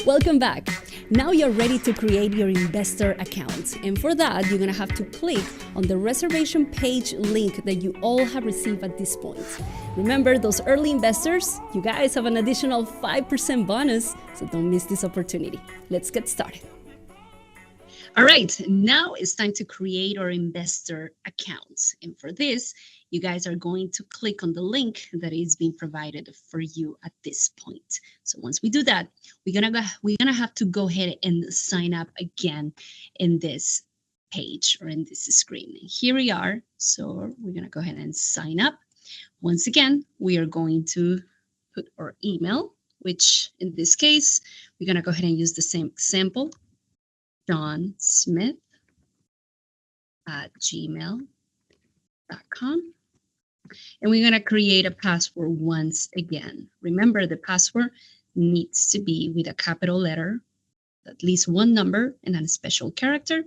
Welcome back. Now you're ready to create your investor account. And for that, you're gonna have to click on the reservation page link that you all have received at this point. Remember, those early investors, you guys have an additional 5% bonus, so don't miss this opportunity. Let's get started. All right, now it's time to create our investor account. And for this, you guys are going to click on the link that is being provided for you at this point. So once we do that, we're gonna have to go ahead and sign up again in this page or in this screen. Here we are. So we're gonna go ahead and sign up. Once again, we are going to put our email, which in this case, we're gonna go ahead and use the same example. johnsmith@gmail.com. And we're going to create a password once again. Remember, the password needs to be with a capital letter, at least one number, and a special character.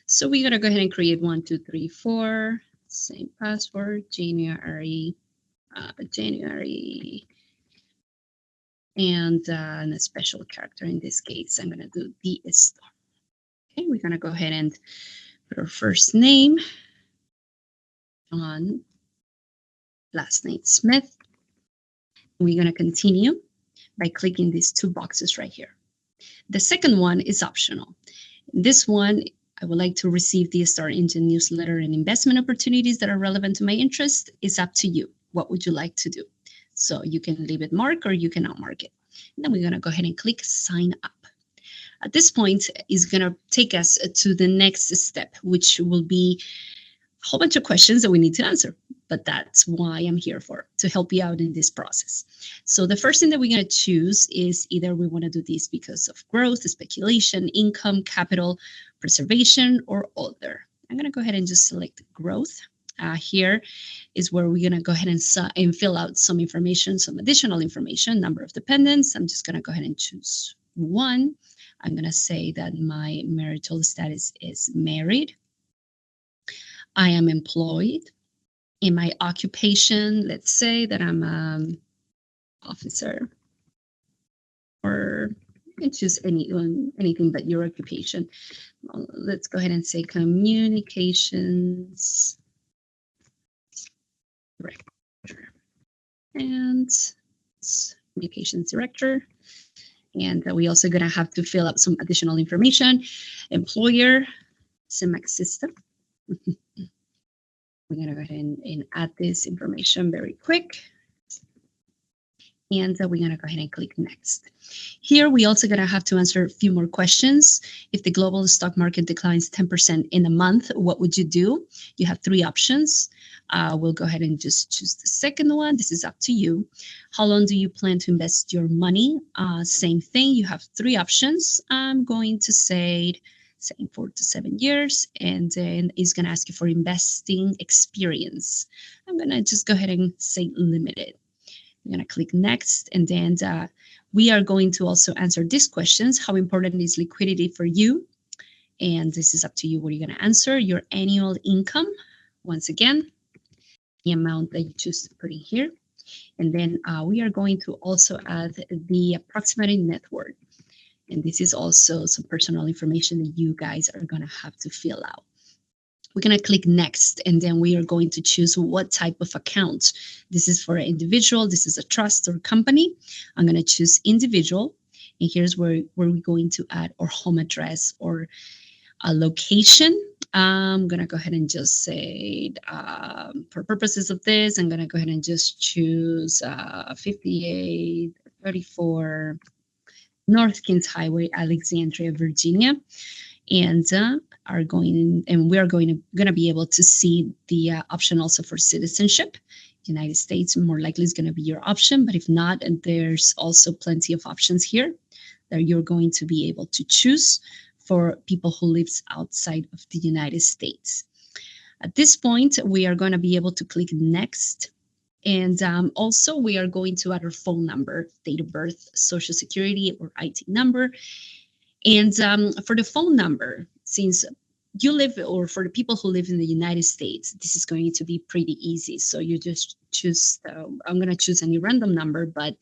So we're going to go ahead and create 1, 2, 3, 4, same password, January, and a special character. In this case, I'm going to do the star. Okay, we're going to go ahead and put our first name, John, last name Smith. We're going to continue by clicking these two boxes right here. The second one is optional. This one, I would like to receive the Star Engine newsletter and investment opportunities that are relevant to my interest. It's up to you. What would you like to do? So you can leave it marked or you can unmark it. And then we're going to go ahead and click sign up. At this point, is going to take us to the next step, which will be a whole bunch of questions that we need to answer. But that's why I'm here for, to help you out in this process. So the first thing that we're going to choose is either we want to do this because of growth, speculation, income, capital, preservation, or other. I'm going to go ahead and just select growth. Here is where we're going to go ahead and fill out some information, some additional information, number of dependents. I'm just going to go ahead and choose one. I'm going to say that my marital status is married. I am employed. In my occupation, let's say that I'm an officer, or you can choose anything but your occupation. Let's go ahead and say communications director, and communications director. And we also going to have to fill out some additional information. Employer, Cmax system. We're going to go ahead and add this information very quick. And we're going to go ahead and click next. Here, we also going to have to answer a few more questions. If the global stock market declines 10% in a month, what would you do? You have three options. We'll go ahead and just choose the second one. This is up to you. How long do you plan to invest your money? Same thing. You have three options. I'm going to say 4 to 7 years, and then it's going to ask you for investing experience. I'm going to just go ahead and say limited. I'm going to click next, and then we are going to also answer these questions. How important is liquidity for you? And this is up to you what you're going to answer. Your annual income, once again, the amount that you choose to put in here. And then we are going to also add the approximate net worth. And this is also some personal information that you guys are going to have to fill out. We're going to click next, and then we are going to choose what type of account. This is for an individual. This is a trust or company. I'm going to choose individual. And here's where we're going to add our home address or a location. I'm going to go ahead and just say, for purposes of this, I'm going to go ahead and just choose 5834 North Kings Highway, Alexandria, Virginia. And we are going to be able to see the option also for citizenship. United States more likely is going to be your option, but if not, and there's also plenty of options here that you're going to be able to choose for people who lives outside of the United States. At this point, we are going to be able to click next. And also we are going to add our phone number, date of birth, social security or IT number. And for the phone number, since you live, or for the people who live in the United States, this is going to be pretty easy. So you just I'm going to choose any random number, but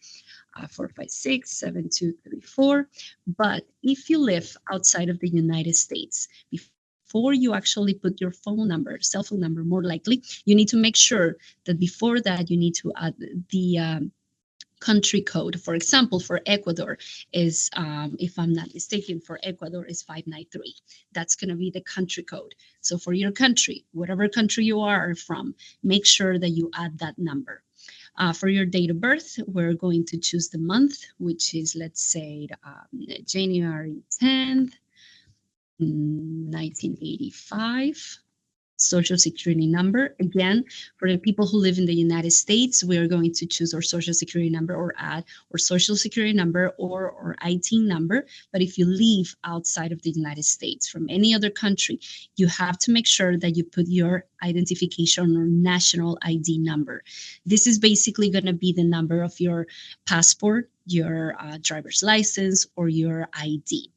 4567234. But if you live outside of the United States, before you actually put your cell phone number, more likely, you need to make sure that before that you need to add the country code. For example, for Ecuador is, if I'm not mistaken, for Ecuador is 593. That's going to be the country code. So for your country, whatever country you are from, make sure that you add that number. For your date of birth, we're going to choose the month, which is, let's say, January 10th, 1985. Social security number. Again, for the people who live in the United States, we are going to choose our social security number or add our social security number or our IT number. But if you live outside of the United States from any other country, you have to make sure that you put your identification or national ID number. This is basically going to be the number of your passport, your driver's license, or your ID.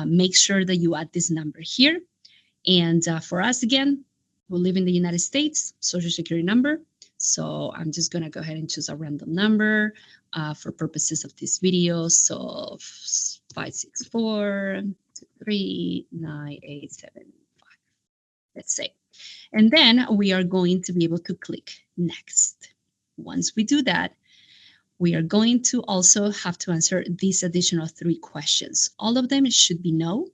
Make sure that you add this number here. And for us, again, who live in the United States, social security number. So I'm just going to go ahead and choose a random number for purposes of this video. So 564-39875, let's say. And then we are going to be able to click next. Once we do that, we are going to also have to answer these additional 3 questions. All of them should be no.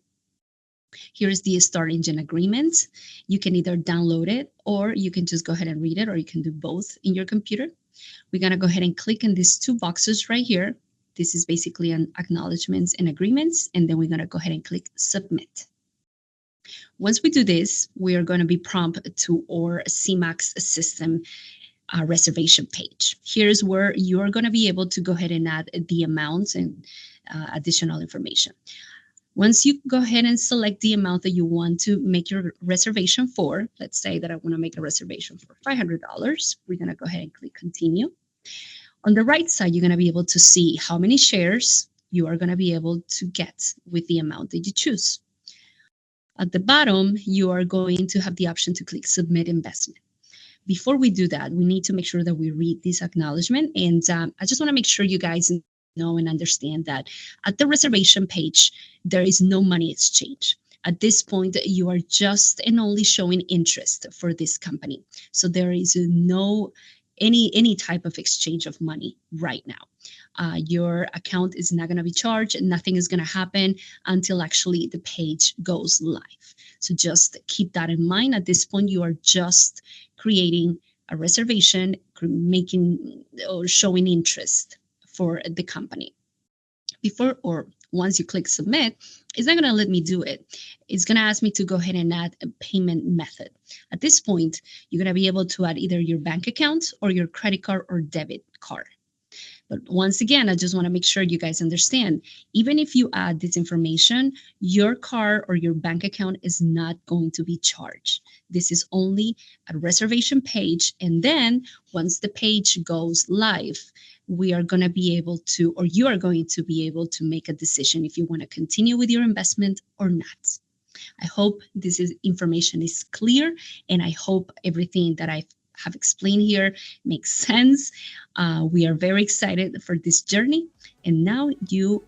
Here is the Start Engine Agreement. You can either download it or you can just go ahead and read it, or you can do both in your computer. We're going to go ahead and click in these 2 boxes right here. This is basically an acknowledgements and agreements, and then we're going to go ahead and click Submit. Once we do this, we are going to be prompted to our Cmax system reservation page. Here's where you are going to be able to go ahead and add the amounts and additional information. Once you go ahead and select the amount that you want to make your reservation for, let's say that I want to make a reservation for $500. We're going to go ahead and click Continue. On the right side, you're going to be able to see how many shares you are going to be able to get with the amount that you choose. At the bottom, you are going to have the option to click Submit Investment. Before we do that, we need to make sure that we read this acknowledgement. And I just want to make sure you guys know and understand that at the reservation page, there is no money exchange. At this point, you are just and only showing interest for this company. So there is no any type of exchange of money right now. Your account is not going to be charged. Nothing is going to happen until actually the page goes live. So just keep that in mind. At this point, you are just creating a reservation, making or showing interest for the company. Before or once you click Submit, it's not going to let me do it. It's going to ask me to go ahead and add a payment method. At this point, you're going to be able to add either your bank account or your credit card or debit card. But once again, I just want to make sure you guys understand, even if you add this information, your card or your bank account is not going to be charged. This is only a reservation page. And then once the page goes live, we are going to be able to, or you are going to be able to make a decision if you want to continue with your investment or not. I hope information is clear, and I hope everything that I have explained here makes sense. We are very excited for this journey, and now you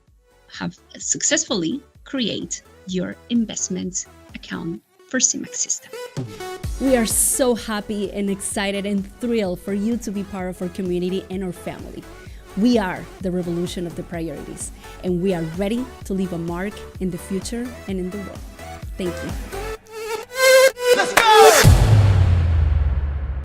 have successfully created your investment account for Cmax system. We are so happy and excited and thrilled for you to be part of our community and our family. We are the revolution of the priorities, and we are ready to leave a mark in the future and in the world. Thank you.